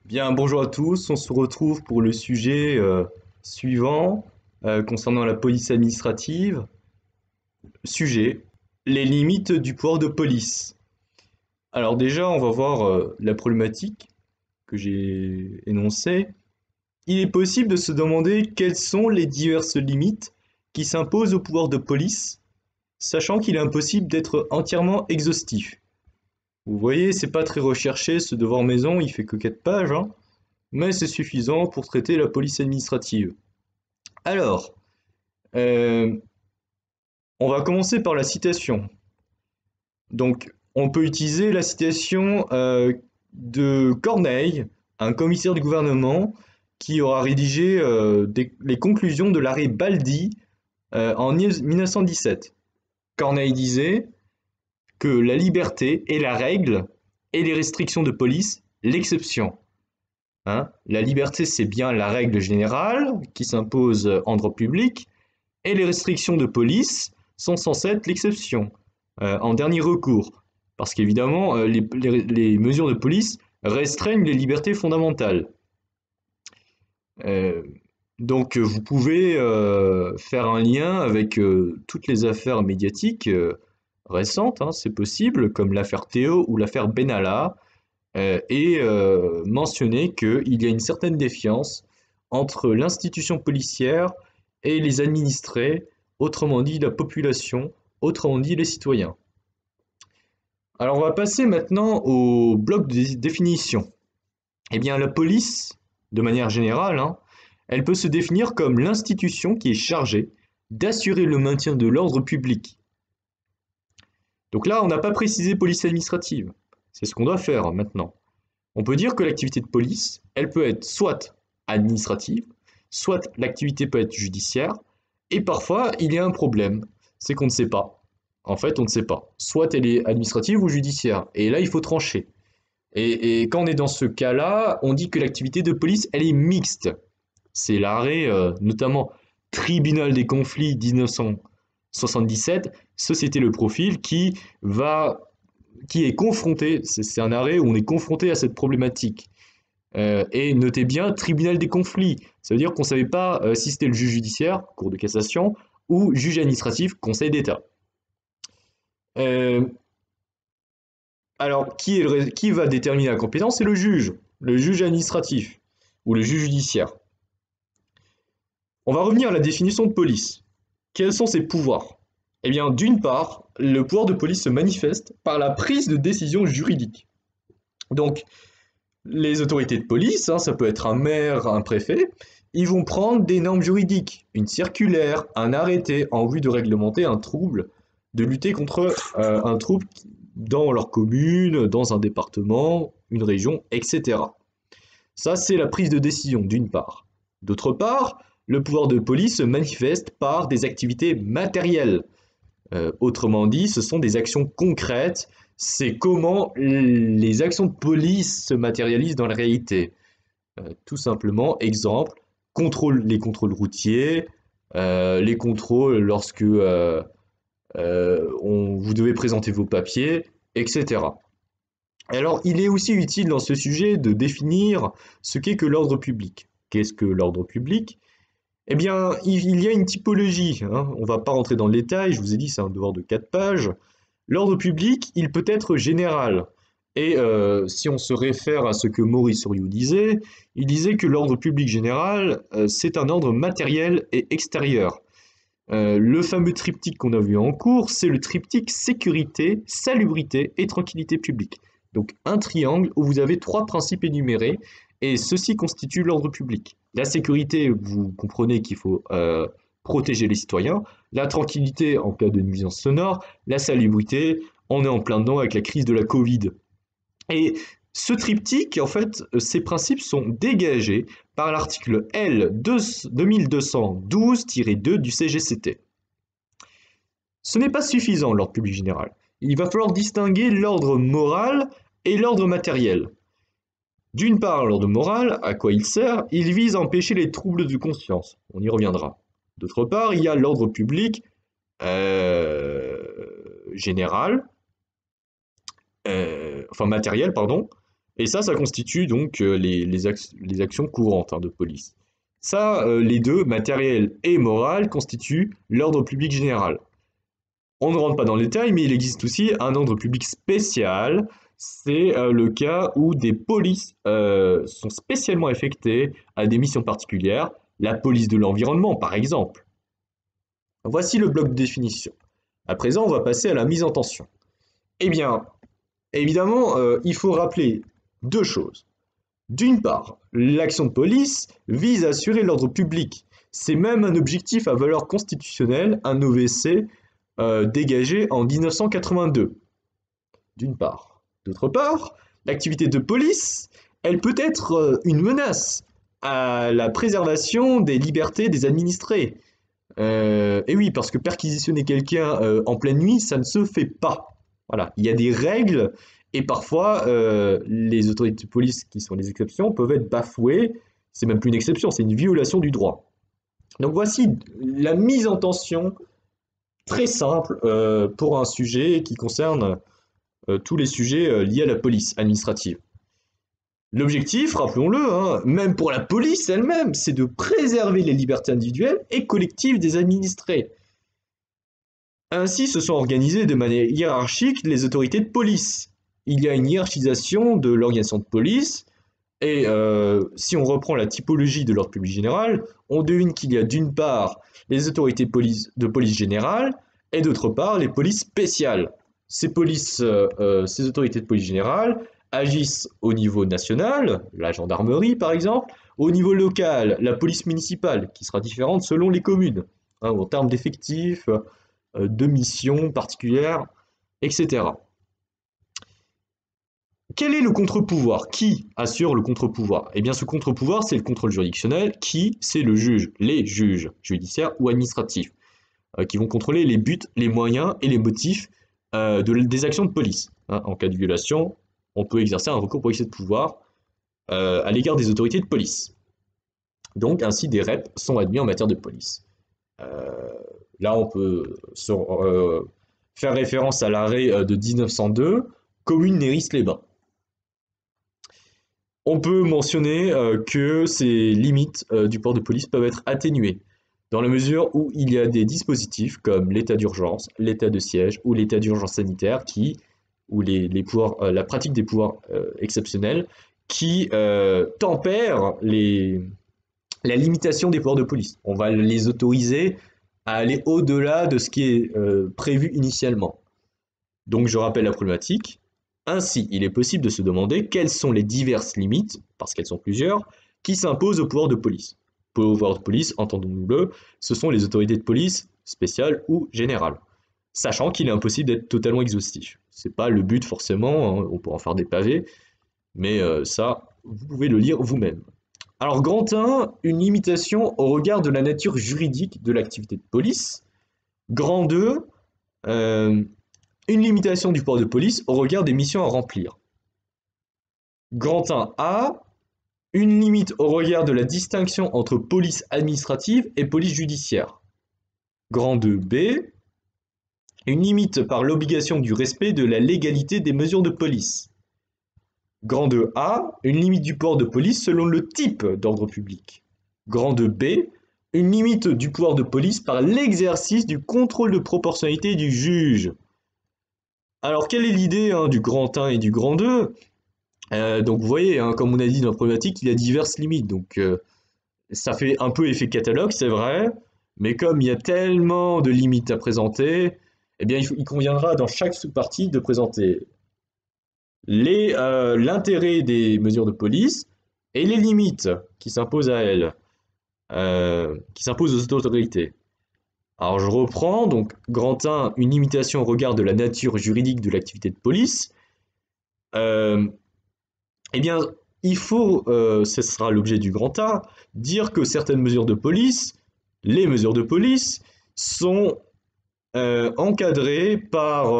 Bien, bonjour à tous. On se retrouve pour le sujet suivant concernant la police administrative. Sujet, les limites du pouvoir de police. Alors déjà, on va voir la problématique que j'ai énoncée. Il est possible de se demander quelles sont les diverses limites qui s'imposent au pouvoir de police, sachant qu'il est impossible d'être entièrement exhaustif. Vous voyez, c'est pas très recherché ce devoir maison, il fait que 4 pages, hein, mais c'est suffisant pour traiter la police administrative. Alors, euh, on va commencer par la citation. Donc, on peut utiliser la citation de Corneille, un commissaire du gouvernement qui aura rédigé les conclusions de l'arrêt Baldi en 1917. Corneille disait que la liberté est la règle et les restrictions de police l'exception. Hein, la liberté, c'est bien la règle générale qui s'impose en droit public, et les restrictions de police sont censées être l'exception, en dernier recours. Parce qu'évidemment, les mesures de police restreignent les libertés fondamentales. Euh, donc, vous pouvez faire un lien avec toutes les affaires médiatiques récentes, hein, c'est possible, comme l'affaire Théo ou l'affaire Benalla, et mentionner qu'il y a une certaine défiance entre l'institution policière et les administrés, autrement dit la population, autrement dit les citoyens. Alors on va passer maintenant au bloc de définition. Eh bien la police, de manière générale, hein, elle peut se définir comme l'institution qui est chargée d'assurer le maintien de l'ordre public. Donc là, on n'a pas précisé police administrative. C'est ce qu'on doit faire maintenant. On peut dire que l'activité de police, elle peut être soit administrative, soit l'activité peut être judiciaire, et parfois il y a un problème, c'est qu'on ne sait pas. En fait, on ne sait pas. Soit elle est administrative ou judiciaire, et là il faut trancher. Et quand on est dans ce cas-là, on dit que l'activité de police, elle est mixte. C'est l'arrêt, notamment Tribunal des conflits 1977, Société Le Profil, qui est confronté, c'est un arrêt où on est confronté à cette problématique. Et notez bien, tribunal des conflits, ça veut dire qu'on ne savait pas si c'était le juge judiciaire, cour de cassation, ou juge administratif, conseil d'État. Euh, alors, qui va déterminer la compétence? C'est le juge administratif, ou le juge judiciaire. On va revenir à la définition de police. Quels sont ses pouvoirs? Eh bien, d'une part, le pouvoir de police se manifeste par la prise de décision juridique. Donc, les autorités de police, hein, ça peut être un maire, un préfet, ils vont prendre des normes juridiques, une circulaire, un arrêté en vue de réglementer un trouble, de lutter contre un trouble dans leur commune, dans un département, une région, etc. Ça, c'est la prise de décision, d'une part. D'autre part, le pouvoir de police se manifeste par des activités matérielles. Autrement dit, ce sont des actions concrètes, c'est comment les actions de police se matérialisent dans la réalité. Tout simplement, exemple, les contrôles routiers, les contrôles lorsque vous devez présenter vos papiers, etc. Alors, il est aussi utile dans ce sujet de définir ce qu'est que l'ordre public. Qu'est-ce que l'ordre public? Eh bien, il y a une typologie, hein. On ne va pas rentrer dans le détail, je vous ai dit, c'est un devoir de 4 pages. L'ordre public, il peut être général. Et si on se réfère à ce que Maurice Horiot disait, il disait que l'ordre public général, c'est un ordre matériel et extérieur. Le fameux triptyque qu'on a vu en cours, c'est le triptyque sécurité, salubrité et tranquillité publique. Donc un triangle où vous avez 3 principes énumérés, et ceci constitue l'ordre public. La sécurité, vous comprenez qu'il faut protéger les citoyens. La tranquillité en cas de nuisance sonore. La salubrité, on est en plein dedans avec la crise de la Covid. Et ce triptyque, en fait, ces principes sont dégagés par l'article L 2212-2 du CGCT. Ce n'est pas suffisant, l'ordre public général. Il va falloir distinguer l'ordre moral et l'ordre matériel. D'une part, l'ordre moral, à quoi il sert? Il vise à empêcher les troubles de conscience. On y reviendra. D'autre part, il y a l'ordre public général, enfin matériel, pardon. Et ça constitue donc les actions courantes, hein, de police. Ça, les deux, matériel et moral, constituent l'ordre public général. On ne rentre pas dans le détail, mais il existe aussi un ordre public spécial. C'est le cas où des polices sont spécialement affectées à des missions particulières, la police de l'environnement par exemple. Voici le bloc de définition. À présent, on va passer à la mise en tension. Eh bien, évidemment, il faut rappeler deux choses. D'une part, l'action de police vise à assurer l'ordre public. C'est même un objectif à valeur constitutionnelle, un OVC dégagé en 1982. D'une part. D'autre part, l'activité de police, elle peut être une menace à la préservation des libertés des administrés. Et oui, parce que perquisitionner quelqu'un en pleine nuit, ça ne se fait pas. Voilà, il y a des règles et parfois les autorités de police, qui sont les exceptions, peuvent être bafouées. C'est même plus une exception, c'est une violation du droit. Donc voici la mise en tension très simple pour un sujet qui concerne tous les sujets liés à la police administrative. L'objectif, rappelons-le, hein, même pour la police elle-même, c'est de préserver les libertés individuelles et collectives des administrés. Ainsi se sont organisées de manière hiérarchique les autorités de police. Il y a une hiérarchisation de l'organisation de police, et si on reprend la typologie de l'ordre public général, on devine qu'il y a d'une part les autorités de police générale, et d'autre part les polices spéciales. Ces autorités de police générale agissent au niveau national, la gendarmerie par exemple, au niveau local, la police municipale, qui sera différente selon les communes, hein, en termes d'effectifs, de missions particulières, etc. Quel est le contre-pouvoir? Qui assure le contre-pouvoir? Eh bien, ce contre-pouvoir, c'est le contrôle juridictionnel. Qui? C'est le juge, les juges judiciaires ou administratifs, qui vont contrôler les buts, les moyens et les motifs des actions de police. Hein, en cas de violation, on peut exercer un recours pour excès de pouvoir à l'égard des autorités de police. Donc, ainsi, des REP sont admis en matière de police. Là, on peut faire référence à l'arrêt de 1902, commune Néris-les-Bains. On peut mentionner que ces limites du pouvoir de police peuvent être atténuées, dans la mesure où il y a des dispositifs comme l'état d'urgence, l'état de siège ou l'état d'urgence sanitaire ou la pratique des pouvoirs exceptionnels qui tempèrent la limitation des pouvoirs de police. On va les autoriser à aller au-delà de ce qui est prévu initialement. Donc je rappelle la problématique. Ainsi, il est possible de se demander quelles sont les diverses limites, parce qu'elles sont plusieurs, qui s'imposent au pouvoir de police. Pouvoir de police, entendons-nous-le, ce sont les autorités de police spéciales ou générales. Sachant qu'il est impossible d'être totalement exhaustif. C'est pas le but forcément, hein, on peut en faire des pavés, mais ça, vous pouvez le lire vous-même. Alors, grand 1, une limitation au regard de la nature juridique de l'activité de police. Grand 2, une limitation du pouvoir de police au regard des missions à remplir. Grand 1A, une limite au regard de la distinction entre police administrative et police judiciaire. Grand 2B, une limite par l'obligation du respect de la légalité des mesures de police. Grand 2A, une limite du pouvoir de police selon le type d'ordre public. Grand 2B, une limite du pouvoir de police par l'exercice du contrôle de proportionnalité du juge. Alors, quelle est l'idée du grand 1 et du grand 2 ? Donc, vous voyez, hein, comme on a dit dans la problématique, il y a diverses limites. Donc, ça fait un peu effet catalogue, c'est vrai, mais comme il y a tellement de limites à présenter, eh bien, il conviendra dans chaque sous-partie de présenter l'intérêt des mesures de police et les limites qui s'imposent à elles, qui s'imposent aux autorités. Alors je reprends, donc grand 1, une limitation au regard de la nature juridique de l'activité de police. Eh bien, il faut, ce sera l'objet du grand A, dire que certaines mesures de police, les mesures de police, sont encadrées par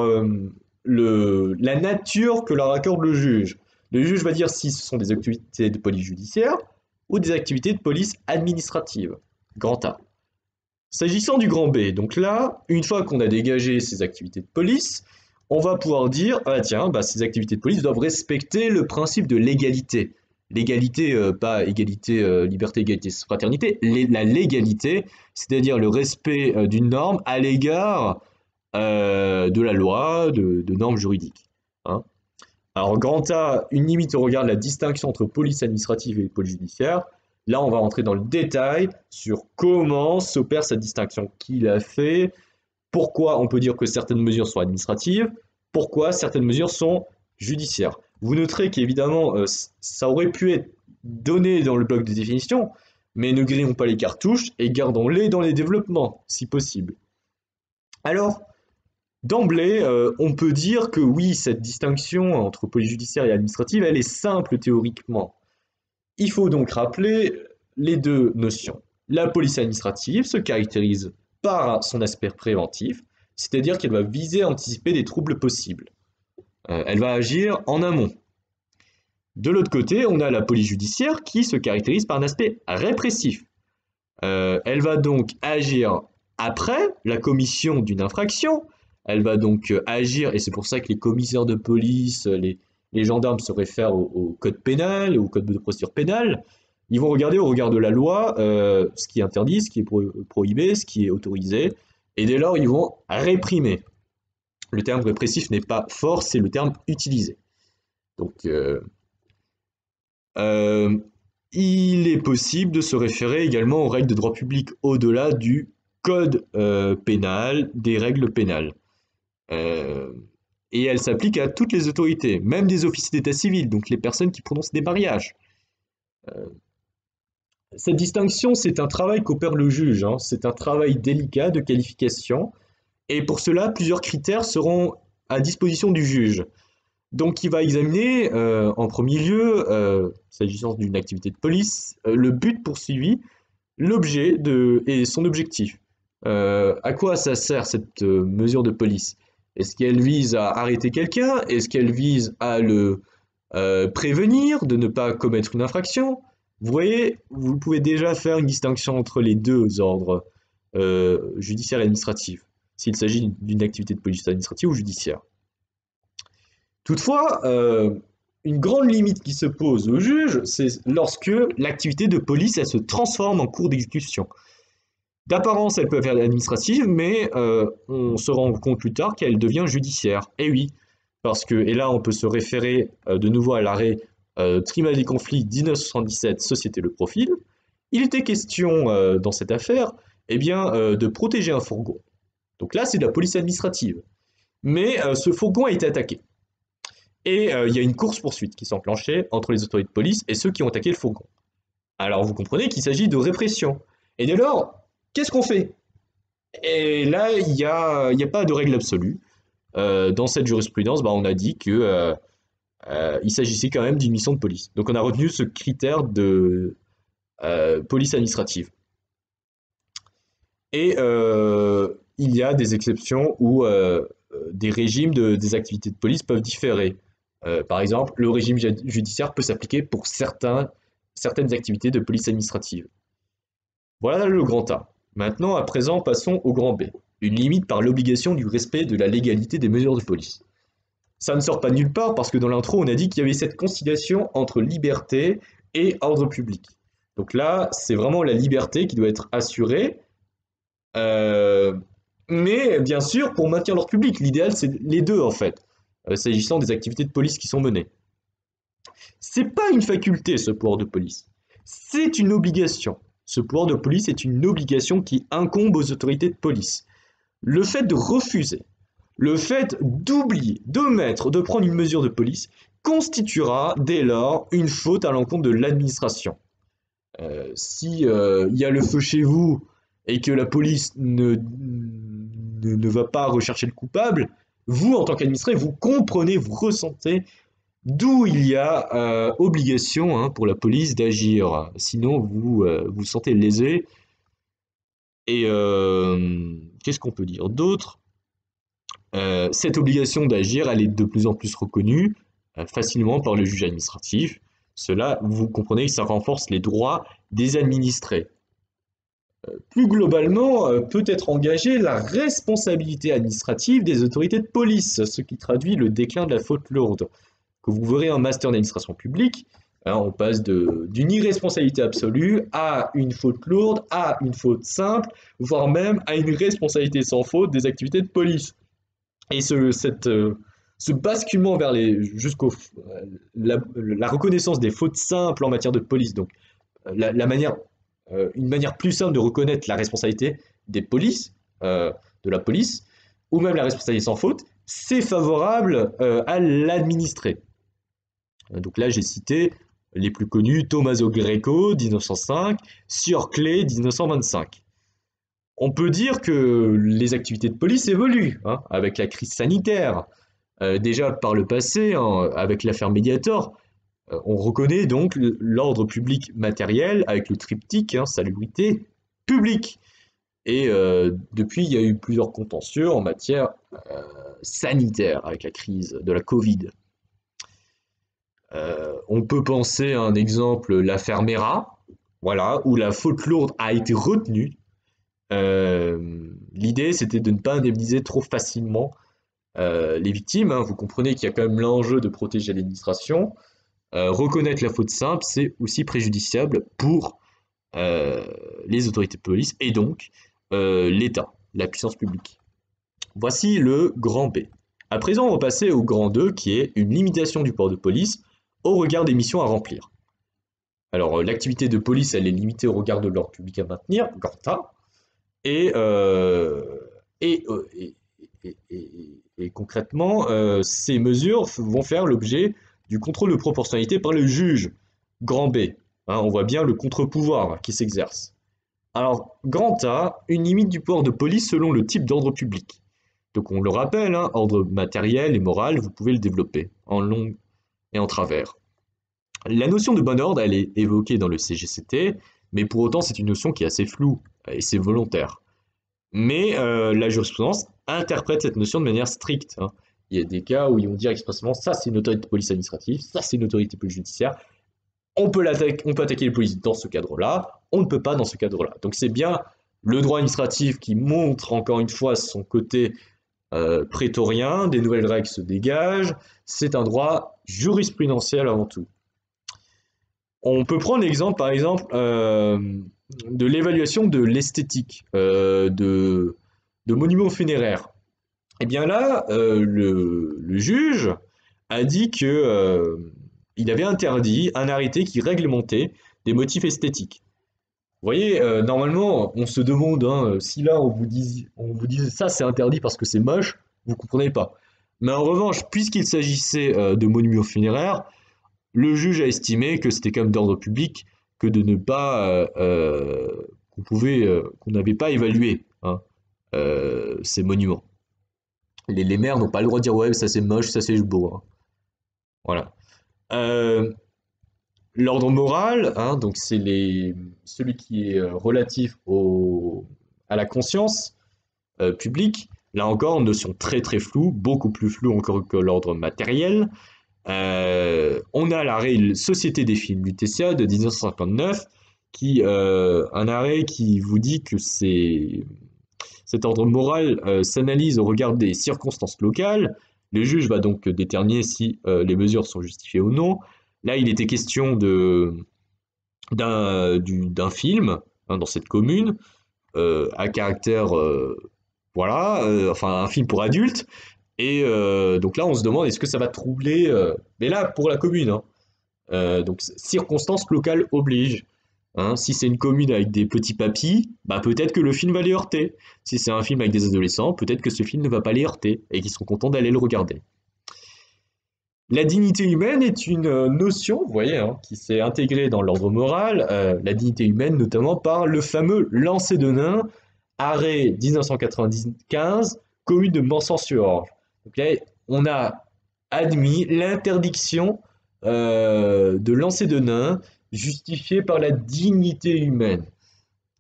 la nature que leur accorde le juge. Le juge va dire si ce sont des activités de police judiciaire ou des activités de police administrative. Grand A. S'agissant du grand B, donc là, une fois qu'on a dégagé ces activités de police, on va pouvoir dire, ah tiens, bah, ces activités de police doivent respecter le principe de l'égalité. L'égalité, pas égalité, liberté, égalité, fraternité, la légalité, c'est-à-dire le respect d'une norme à l'égard de la loi, de normes juridiques. Hein. Alors, grand A, une limite au regard de la distinction entre police administrative et police judiciaire. Là, on va rentrer dans le détail sur comment s'opère cette distinction, qui l'a fait, pourquoi on peut dire que certaines mesures sont administratives, pourquoi certaines mesures sont judiciaires. Vous noterez qu'évidemment, ça aurait pu être donné dans le bloc de définition, mais ne grillons pas les cartouches et gardons-les dans les développements, si possible. Alors, d'emblée, on peut dire que oui, cette distinction entre police judiciaire et administrative, elle est simple théoriquement. Il faut donc rappeler les deux notions. La police administrative se caractérise par son aspect préventif, c'est-à-dire qu'elle va viser à anticiper des troubles possibles. Elle va agir en amont. De l'autre côté, on a la police judiciaire qui se caractérise par un aspect répressif. Elle va donc agir après la commission d'une infraction. Elle va donc agir, et c'est pour ça que les commissaires de police, les gendarmes se réfèrent au code pénal, au code de procédure pénale. Ils vont regarder au regard de la loi ce qui est interdit, ce qui est prohibé, ce qui est autorisé, et dès lors ils vont réprimer. Le terme répressif n'est pas fort, c'est le terme utilisé. Donc, il est possible de se référer également aux règles de droit public au-delà du code pénal, des règles pénales. Et elles s'appliquent à toutes les autorités, même des officiers d'état civil, donc les personnes qui prononcent des mariages. Cette distinction, c'est un travail qu'opère le juge, hein. C'est un travail délicat de qualification, et pour cela, plusieurs critères seront à disposition du juge. Donc il va examiner en premier lieu, s'agissant d'une activité de police, le but poursuivi, l'objet et son objectif. À quoi ça sert cette mesure de police? Est-ce qu'elle vise à arrêter quelqu'un? Est-ce qu'elle vise à le prévenir de ne pas commettre une infraction? Vous voyez, vous pouvez déjà faire une distinction entre les deux ordres, judiciaire et administratif, s'il s'agit d'une activité de police administrative ou judiciaire. Toutefois, une grande limite qui se pose au juge, c'est lorsque l'activité de police elle se transforme en cours d'exécution. D'apparence, elle peut être administrative, mais on se rend compte plus tard qu'elle devient judiciaire. Et oui, parce que, et là on peut se référer de nouveau à l'arrêt Tribunal des conflits 1977, Société Le Profil. Il était question dans cette affaire eh bien, de protéger un fourgon. Donc là, c'est de la police administrative. Mais ce fourgon a été attaqué. Et il y a une course-poursuite qui s'est enclenchée entre les autorités de police et ceux qui ont attaqué le fourgon. Alors vous comprenez qu'il s'agit de répression. Et dès lors, qu'est-ce qu'on fait? Et là, il n'y a pas de règle absolue. Dans cette jurisprudence, on a dit que il s'agissait quand même d'une mission de police. Donc on a retenu ce critère de police administrative. Et il y a des exceptions où des régimes des activités de police peuvent différer. Par exemple, le régime judiciaire peut s'appliquer pour certaines activités de police administrative. Voilà le grand A. Maintenant, à présent, passons au grand B. Une limite par l'obligation du respect de la légalité des mesures de police. Ça ne sort pas de nulle part parce que dans l'intro, on a dit qu'il y avait cette conciliation entre liberté et ordre public. Donc là, c'est vraiment la liberté qui doit être assurée. Mais bien sûr, pour maintenir l'ordre public, l'idéal, c'est les deux en fait, s'agissant des activités de police qui sont menées. C'est pas une faculté, ce pouvoir de police. C'est une obligation. Ce pouvoir de police est une obligation qui incombe aux autorités de police. Le fait de refuser, le fait d'oublier, d'omettre, de prendre une mesure de police constituera dès lors une faute à l'encontre de l'administration. Si il y a le feu chez vous et que la police ne va pas rechercher le coupable, vous, en tant qu'administré, vous comprenez, vous ressentez d'où il y a obligation pour la police d'agir. Sinon, vous vous sentez lésé. Et qu'est-ce qu'on peut dire d'autre? Cette obligation d'agir, elle est de plus en plus reconnue facilement par le juge administratif. Cela, vous comprenez que ça renforce les droits des administrés. Plus globalement, peut être engagée la responsabilité administrative des autorités de police, ce qui traduit le déclin de la faute lourde. Que vous verrez en master d'administration publique, hein, on passe d'une irresponsabilité absolue à une faute lourde, à une faute simple, voire même à une responsabilité sans faute des activités de police. Et ce basculement vers la reconnaissance des fautes simples en matière de police, donc une manière plus simple de reconnaître la responsabilité des polices, de la police, ou même la responsabilité sans faute, c'est favorable à l'administré. Donc là, j'ai cité les plus connus, Tommaso Greco, 1905, Sieur Clay, 1925. On peut dire que les activités de police évoluent, hein, avec la crise sanitaire. Déjà par le passé, hein, avec l'affaire Mediator, on reconnaît donc l'ordre public matériel avec le triptyque, hein, salubrité publique. Et depuis, il y a eu plusieurs contentieux en matière sanitaire avec la crise de la Covid. On peut penser à un exemple, l'affaire Mera, voilà, où la faute lourde a été retenue. L'idée, c'était de ne pas indemniser trop facilement les victimes, hein. Vous comprenez qu'il y a quand même l'enjeu de protéger l'administration. Reconnaître la faute simple, c'est aussi préjudiciable pour les autorités de police et donc l'État, la puissance publique. Voici le grand B. À présent, on va passer au grand 2, qui est une limitation du pouvoir de police au regard des missions à remplir. Alors, l'activité de police, elle est limitée au regard de l'ordre public à maintenir, grand A, et, et, euh, et, et concrètement, ces mesures vont faire l'objet du contrôle de proportionnalité par le juge, grand B. Hein, on voit bien le contre-pouvoir qui s'exerce. Alors, grand A, une limite du pouvoir de police selon le type d'ordre public. Donc on le rappelle, hein, ordre matériel et moral, vous pouvez le développer en long et en travers. La notion de bon ordre, elle est évoquée dans le CGCT, mais pour autant c'est une notion qui est assez floue et c'est volontaire. Mais la jurisprudence interprète cette notion de manière stricte, hein. Il y a des cas où ils vont dire expressément ça c'est une autorité de police administrative, ça c'est une autorité de police judiciaire. On peut attaquer les policiers dans ce cadre-là, on ne peut pas dans ce cadre-là. Donc c'est bien le droit administratif qui montre encore une fois son côté prétorien, des nouvelles règles se dégagent, c'est un droit jurisprudentiel avant tout. On peut prendre l'exemple, par exemple, de l'évaluation de l'esthétique de monuments funéraires. Et bien là, le juge a dit que il avait interdit un arrêté qui réglementait des motifs esthétiques. Vous voyez, normalement, on se demande, hein, si là on vous dit ça c'est interdit parce que c'est moche, vous comprenez pas. Mais en revanche, puisqu'il s'agissait de monuments funéraires, le juge a estimé que c'était quand même d'ordre public que de ne pas qu'on n'avait pas évalué, hein, ces monuments. Les maires n'ont pas le droit de dire ouais ça c'est moche, ça c'est beau, hein. Voilà. Euh, L'ordre moral, hein, donc c'est celui qui est relatif à la conscience publique. Là encore, une notion très très floue, beaucoup plus floue encore que l'ordre matériel. On a l'arrêt Société des films Lutetia de 1959, un arrêt qui vous dit que cet ordre moral s'analyse au regard des circonstances locales. Le juge va donc déterminer si les mesures sont justifiées ou non. Là, il était question d'un film, hein, dans cette commune à caractère, voilà, enfin un film pour adultes. Et donc là, on se demande est-ce que ça va troubler, mais là pour la commune, hein. Donc circonstances locales obligent. Hein. Si c'est une commune avec des petits papis, bah peut-être que le film va les heurter. Si c'est un film avec des adolescents, peut-être que ce film ne va pas les heurter et qu'ils seront contents d'aller le regarder. La dignité humaine est une notion, vous voyez, hein, qui s'est intégrée dans l'ordre moral, la dignité humaine notamment par le fameux lancer de nain, arrêt 1995, commune de Mansan-sur-Orge. Donc là, on a admis l'interdiction de lancer de nain justifiée par la dignité humaine.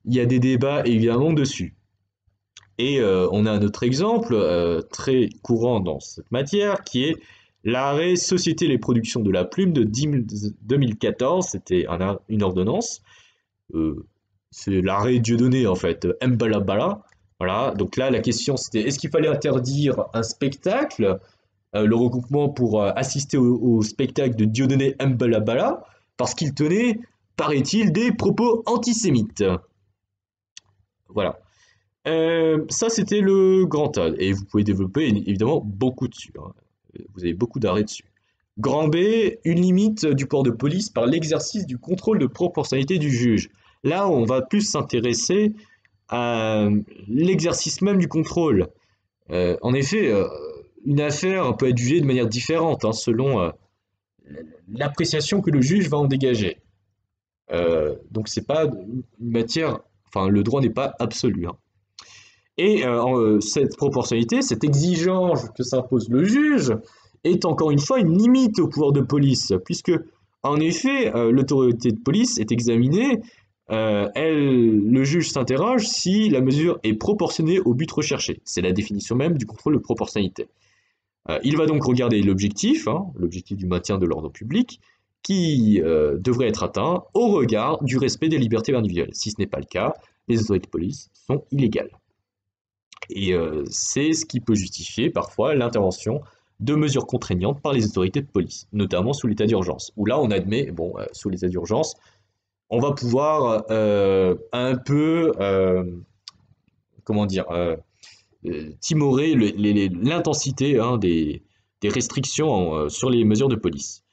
Il y a des débats évidemment dessus. Et on a un autre exemple très courant dans cette matière qui est l'arrêt Société les productions de la plume de 2014, c'était une ordonnance c'est l'arrêt Dieudonné en fait, Mbalabala. Voilà, donc là la question c'était est-ce qu'il fallait interdire un spectacle, le regroupement pour assister au spectacle de Dieudonné Mbalabala, parce qu'il tenait, paraît-il, des propos antisémites. Voilà. Ça c'était le grand A, et vous pouvez développer évidemment beaucoup dessus, hein. Vous avez beaucoup d'arrêts dessus. Grand B, une limite du pouvoir de police par l'exercice du contrôle de proportionnalité du juge. Là, on va plus s'intéresser à l'exercice même du contrôle. En effet, une affaire peut être jugée de manière différente, hein, selon l'appréciation que le juge va en dégager. Donc c'est pas une matière, enfin le droit n'est pas absolu, hein. Et cette proportionnalité, cette exigence que s'impose le juge, est encore une fois une limite au pouvoir de police, puisque en effet, l'autorité de police est examinée, le juge s'interroge si la mesure est proportionnée au but recherché. C'est la définition même du contrôle de proportionnalité. Il va donc regarder l'objectif, hein, l'objectif du maintien de l'ordre public, qui devrait être atteint au regard du respect des libertés individuelles. Si ce n'est pas le cas, les autorités de police sont illégales. Et c'est ce qui peut justifier parfois l'intervention de mesures contraignantes par les autorités de police, notamment sous l'état d'urgence, où là on admet, bon, sous l'état d'urgence, on va pouvoir un peu, comment dire, timorer l'intensité, hein, des restrictions sur les mesures de police.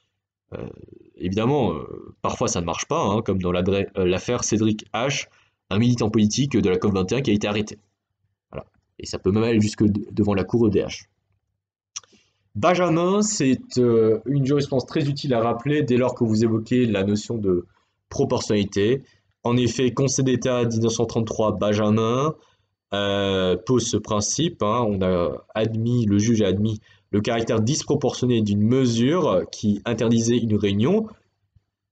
Évidemment, parfois ça ne marche pas, hein, comme dans l'affaire Cédric H, un militant politique de la COP21 qui a été arrêté. Voilà. Et ça peut même aller jusque devant la cour EDH. Benjamin, c'est une jurisprudence très utile à rappeler dès lors que vous évoquez la notion de proportionnalité. En effet, Conseil d'État 1933, Benjamin pose ce principe, hein. Le juge a admis le caractère disproportionné d'une mesure qui interdisait une réunion.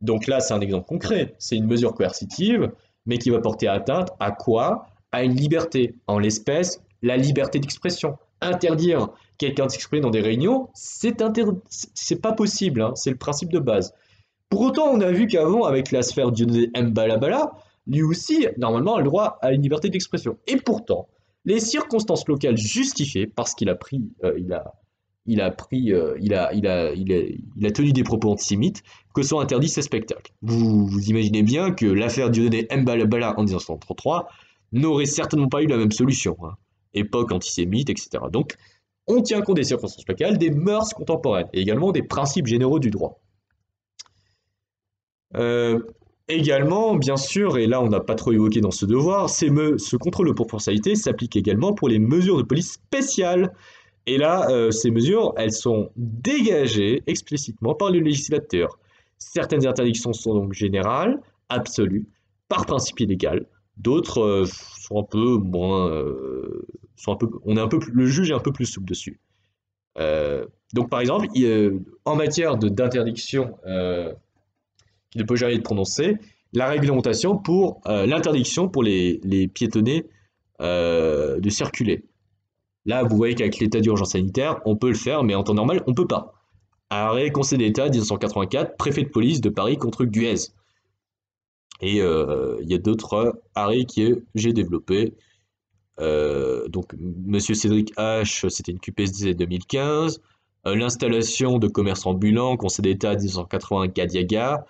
Donc là, c'est un exemple concret. C'est une mesure coercitive, mais qui va porter atteinte à quoi? À une liberté. En l'espèce, la liberté d'expression. Interdire quelqu'un de s'exprimer dans des réunions, c'est pas possible, hein. C'est le principe de base. Pour autant, on a vu qu'avant, avec la sphère Dieudonné Mbalabala, lui aussi, normalement, a le droit à une liberté d'expression. Et pourtant, les circonstances locales justifiées, parce qu'il a pris, il a tenu des propos antisémites, que sont interdits ces spectacles. Vous imaginez bien que l'affaire Dieudonné Mbalabala en 1933 n'aurait certainement pas eu la même solution, hein. Époque antisémite, etc. Donc, on tient compte des circonstances locales, des mœurs contemporaines, et également des principes généraux du droit. Également, bien sûr, et là on n'a pas trop évoqué dans ce devoir, ce contrôle de proportionnalité s'applique également pour les mesures de police spéciales. Et là, ces mesures, elles sont dégagées explicitement par le législateur. Certaines interdictions sont donc générales, absolues, par principe illégal. D'autres sont un peu moins, le juge est un peu plus souple dessus. Donc par exemple, en matière d'interdiction qui ne peut jamais être prononcée, la réglementation pour l'interdiction pour les piétonnés de circuler. Là, vous voyez qu'avec l'état d'urgence sanitaire, on peut le faire, mais en temps normal, on ne peut pas. Arrêt Conseil d'État 1984, préfet de police de Paris contre Guez. Et il y a d'autres arrêts que j'ai développés. Donc, Monsieur Cédric H, c'était une QPSD 2015. L'installation de commerce ambulant, Conseil d'État 1980, Gadiaga.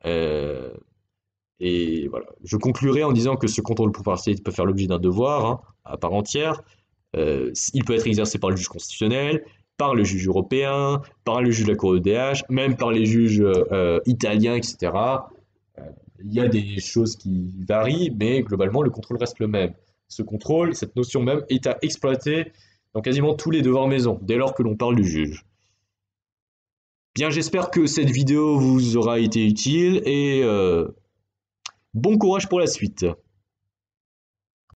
Et voilà. Je conclurai en disant que ce contrôle de proportionnalité peut faire l'objet d'un devoir, hein, à part entière. Il peut être exercé par le juge constitutionnel, par le juge européen, par le juge de la Cour EDH, même par les juges italiens, etc. Il y a des choses qui varient, mais globalement, le contrôle reste le même. Ce contrôle, cette notion même, est à exploiter dans quasiment tous les devoirs maison, dès lors que l'on parle du juge. Bien, j'espère que cette vidéo vous aura été utile et bon courage pour la suite.